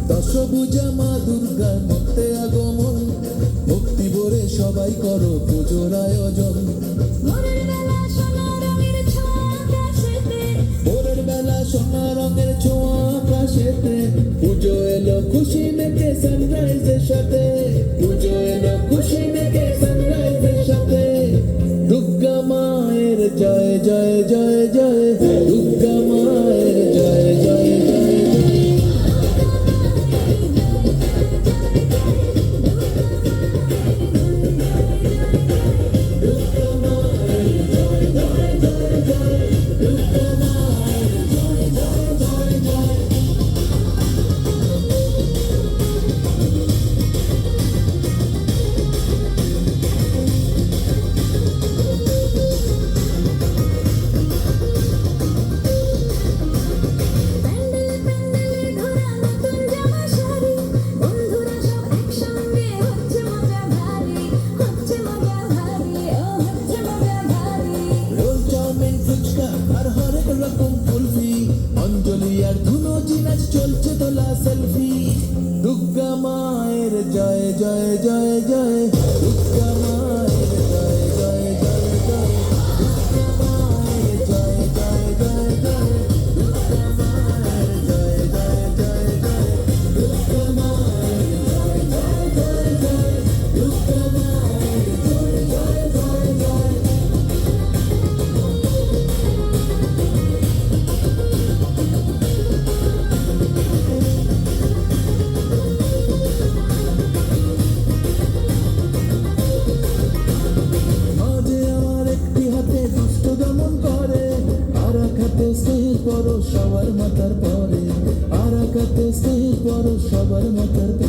দশভুজা মা দুর্গার মধ্যে আগমন, ভক্তি ভরে সবাই করো পুজোর আয়োজন। ভোরের বেলা সোনা রঙের ছোঁয়া আকাশেতে, ভোরের বেলা সোনা রঙের ছোঁয়া আকাশেতে, পুজো এলো খুশি মেঘে সানরাইজের সাথে, পুজো এলো খুশি মেঘে সানরাইজের সাথে। দুর্গা মায়ের জয় জয় জয় জয়, দুর্গা মায়ের জয় জয় জয় জয়। প্যান্ডেলে প্যান্ডেলে ঘোরা নতুন জামা শাড়ি, বন্ধুরা সব একসঙ্গে হচ্ছে মজা ভারী, হচ্ছে মজা ভারী, ও হচ্ছে মজা ভারী। রোল চাউমিন ফুচকা আর হরেক রকম কুলফি, অঞ্জলি আর ধুনো জিনাজ চলছে তোলা সেলফি। দুর্গা মায়ের জয় জয় জয় জয়, দুর্গা মায়ের জয় জয় জয় জয়, দুর্গা মায়ের জয় জয় জয় জয়, দুর্গা মায়ের জয় জয় জয় জয়, দুর্গা মায়ের জয় জয় জয় জয়, দুর্গা মায়ের জয় জয় জয় জয়। মাঝে আমার একটি হাতে দুষ্ট দমন করে, আর এক হাতে স্নেহের পরশ সবার মাথার পরে, আর এক হাতে স্নেহের পরশ সবার মাথার পরে।